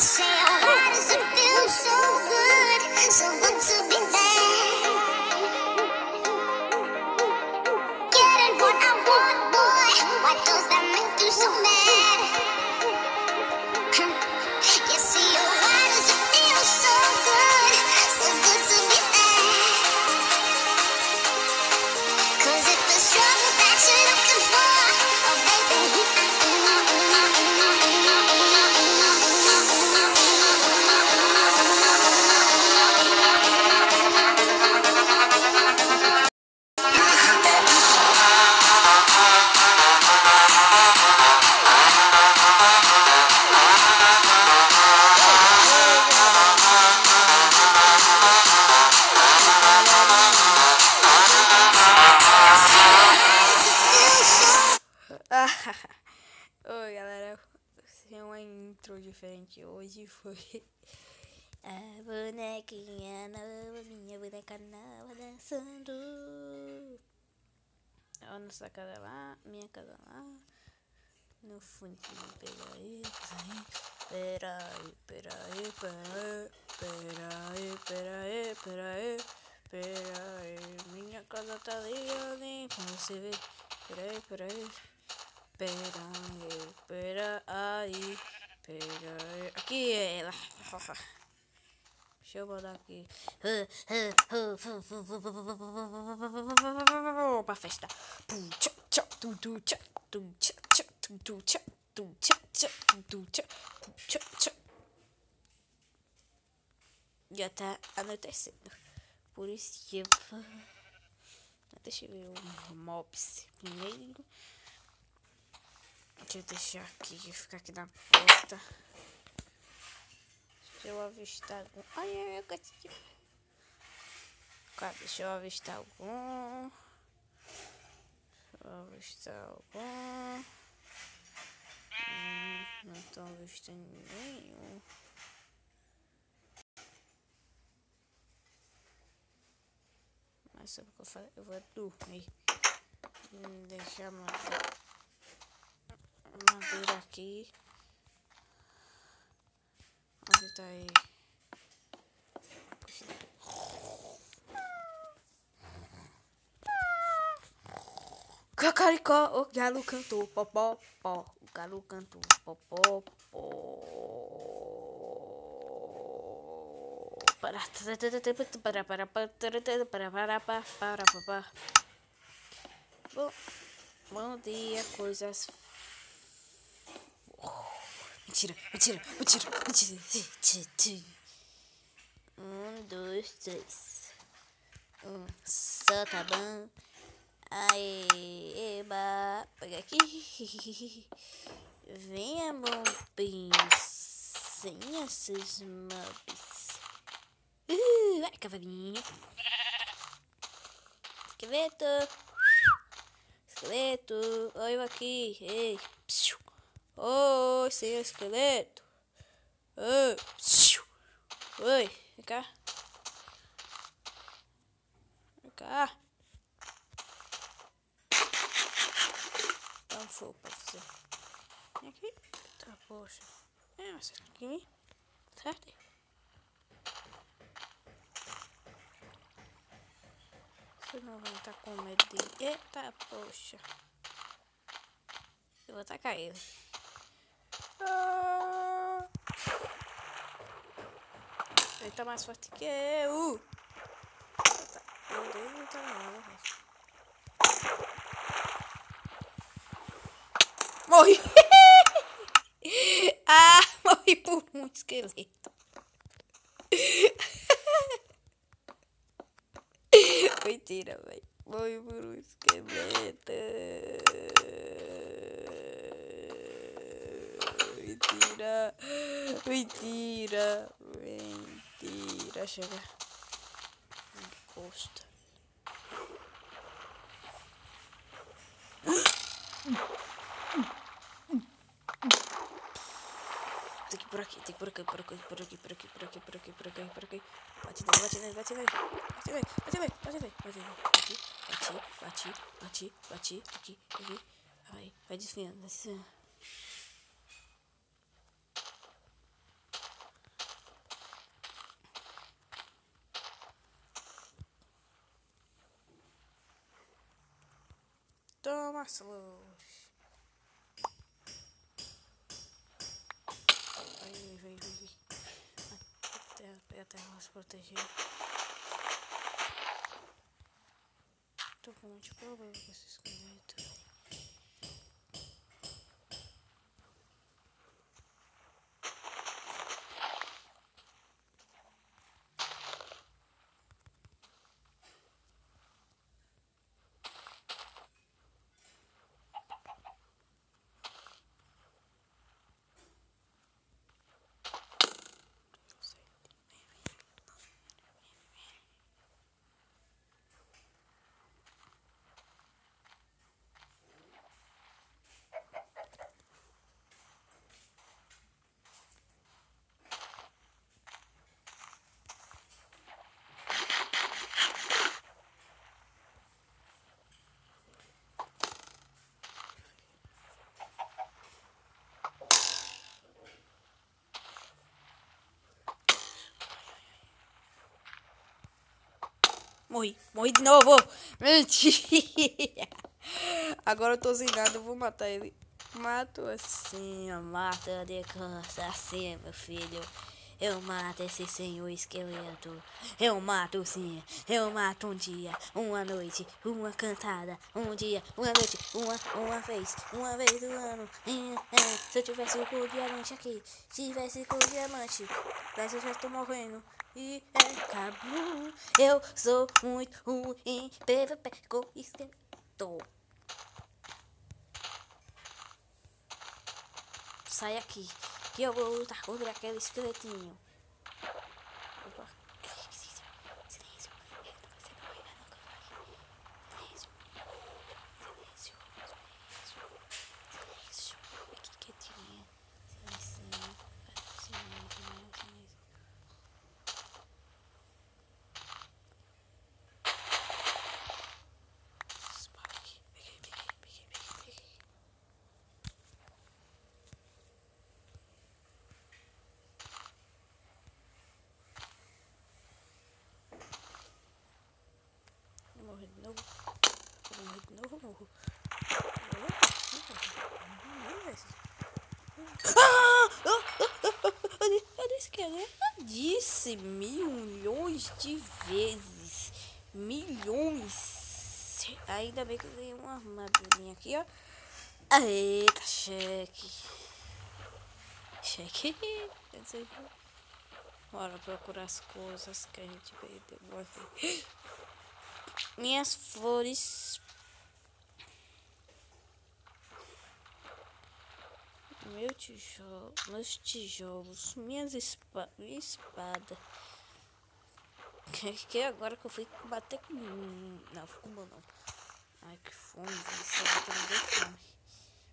say, oh, why does it feel so good to be there? Getting what I want, boy. Why does that make you so mad? You see, oh, why does it feel so good to be there? 'Cause it's the struggle that you're looking for, oh baby. Oi galera, tem uma intro diferente hoje, foi a bonequinha nova, minha boneca nova dançando. A nossa casa lá, minha casa lá, no fundinho, peraí, minha casa tá ali, pra você ver, peraí. Pera aí. Aqui é ela. Deixa eu botar aqui. Pra festa. Já tá anoitecendo. Por isso que eu vou... Deixa eu ver o mobs primeiro. Deixa eu deixar aqui, deixa eu ficar aqui na porta. Deixa eu avistar algum. Ai, eu gosto de... Deixa eu avistar algum. Não tô avistando nenhum. Mas sabe o que eu falei? Eu vou dormir. Deixa eu madeira aqui. Onde tá aí? Cacaricó, o galo cantou popó, pó. O galo cantou popó, pó. Para. Bom dia, coisas. Mentira. 1, 2, 3. Só tá bom. Aê, eba. Pega aqui. Venha, bombinho. Sem esses mobs. Vai, cavalinho. Esqueleto. Oi, eu aqui. Ei. Oi, seu esqueleto. Oi, vem cá. Dá um fogo pra você. Vem aqui. Tá, poxa. Você aqui. Certo? Você não vai estar com medo de... Eita, poxa. Eu vou atacar ele. Ele tá mais forte que eu. Meu Deus, não tá nada, velho. Morri. Morri por um esqueleto. Mentira, velho. Morri por um esqueleto. Mentira. Chega. Encosta. Tem que ir por aqui. Bate nele. Bate. Aqui. Vai desviando. Toma essa luz. Vem. Pega a terra pra se proteger. Tô com muito problema com esse esqueleto. Morri de novo. Mentira. Agora eu tô sem nada, eu vou matar ele. Mato assim, eu mato de cansa assim, meu filho. Eu mato esse senhor esqueleto. Eu mato sim, eu mato um dia, uma noite, uma cantada, um dia, uma noite, uma vez do ano. Se eu tivesse com o diamante aqui, tivesse com o diamante, mas eu já estou morrendo. E acabou. Eu sou muito ruim, PVP com esqueleto. Sai aqui, que eu vou lutar contra aquele esqueletinho. Opa. Silêncio. Ele não vai ser morrer, nunca vai. Silêncio. Aqui quietinha. Silêncio. Peguei. Morrer de novo. Morro. Eu disse que eu disse milhões de vezes. Milhões. Ainda bem que eu ganhei uma armadurinha aqui, ó. Eita, cheque. Eu não sei. Bora procurar as coisas que a gente perdeu. Minhas flores. Meus tijolos. Minha espada. Que agora que eu fui bater com. Não, fumou não. Ai, que fome. Isso me deu fome.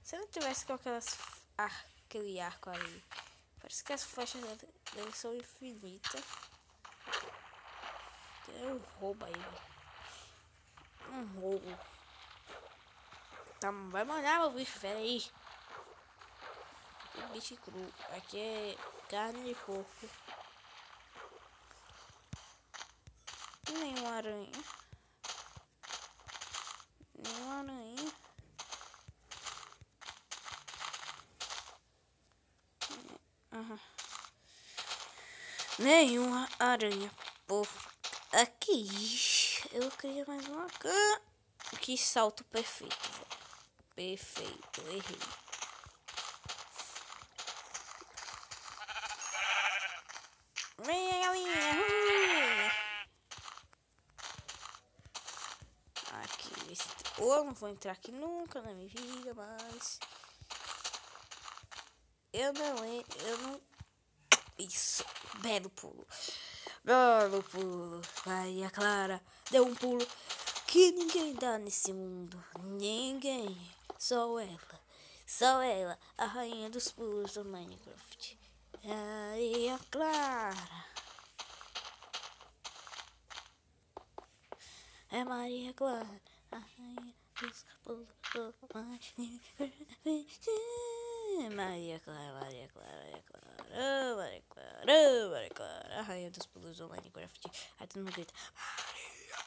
Se eu não tivesse com aquele arco ali. Parece que as flechas dele são infinitas. Tem um roubo aí, velho. Um roubo. Tá, vai mandar meu bicho, pera aí. Bicho cru. Aqui é carne de porco. Nenhuma aranha. Nenhuma aranha. Por aqui. Eu queria mais uma cama. Que salto perfeito, velho. Perfeito, errei. Vem, galinha. Aqui, eu não vou entrar aqui nunca na minha vida, mas eu não. Isso, belo pulo. Maria Clara deu um pulo que ninguém dá nesse mundo. Ninguém. Só ela, a rainha dos pulos do Minecraft. Maria Clara. É Maria Clara, a rainha dos pulos do Minecraft. Maria Clara, a rainha dos pulos do Minecraft. Aí todo mundo grita, Maria,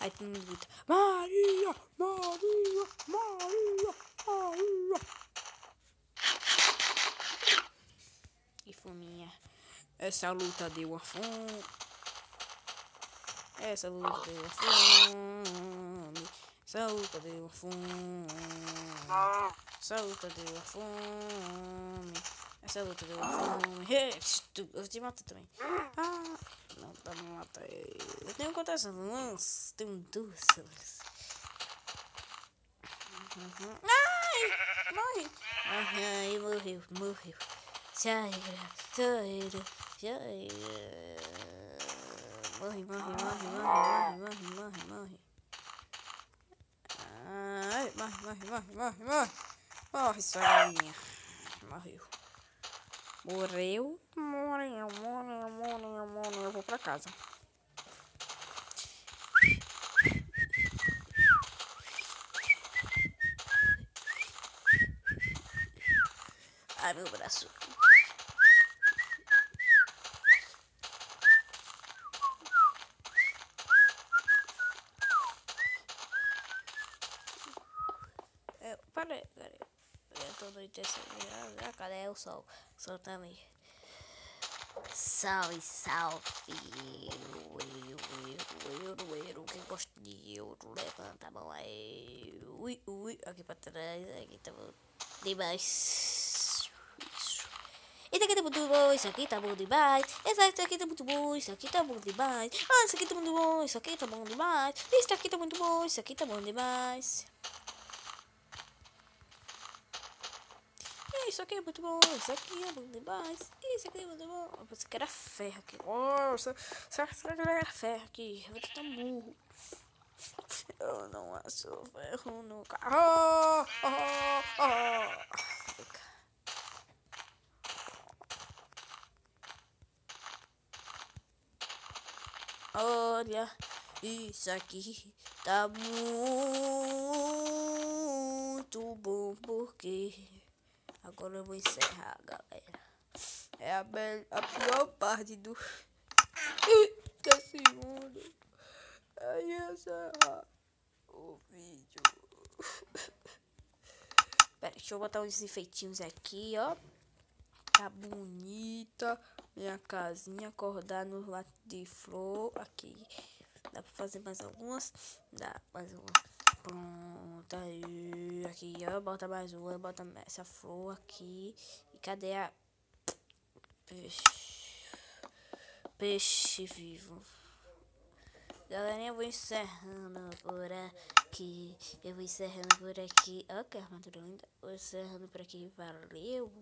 Aí todo mundo grita, Maria, Maria, Maria, Maria. E fominha. Essa luta deu uma fome. Essa luta deu uma fome. Essa luta deu uma fome. Essa luta deu uma fome. Essa luta deu uma fome. Eu te mato também. Ah, não dá pra matar ele. Eu tenho quantas lanças? Tenho 2 lanças. Ai! Morre! Ai, morreu, morreu. Já era, já era, já era. Morre, morre, morre, morre, morre, morre, morre. Ai, morre, morre, morre, morre, morre. Morre, sua galinha. Morreu. Morreu. Morreu, morreu, morreu, morreu. Eu vou pra casa. Ai, meu braço. Parei. Eu tô anoitecendo. Cadê o sol? O sol tá ali. Salve, salve. Eu que gosto de euro. Levanta a mão aí. Ui. Aqui pra trás. Aqui tá bom demais. Isso. Esse aqui tá muito bom. Isso aqui tá bom demais. Esse aqui tá muito bom. Isso aqui tá bom demais. Ah, isso aqui tá muito bom. Isso aqui tá bom demais. Isso aqui tá muito bom. Isso aqui tá bom demais. Isso aqui é muito bom, isso aqui é bom demais, isso aqui é muito bom. Eu pensei que era ferro aqui. Nossa, será que era ferro aqui? Eu vou tentar burro. Eu não acho ferro no carro. Olha, isso aqui tá muito bom porque... Agora eu vou encerrar, galera. É a pior parte do segundo. Aí encerrar o vídeo. Pera, deixa eu botar uns enfeitinhos aqui, ó. Tá bonita. Minha casinha, acordar no lado de flor. Aqui. Dá pra fazer mais algumas? Dá, mais uma. Pronto, aí, aqui, ó, bota mais uma, bota essa flor aqui. E cadê a peixe vivo? Galerinha, eu vou encerrando por aqui. Eu vou encerrando por aqui. Ó, que armadura linda. Vou encerrando por aqui. Valeu!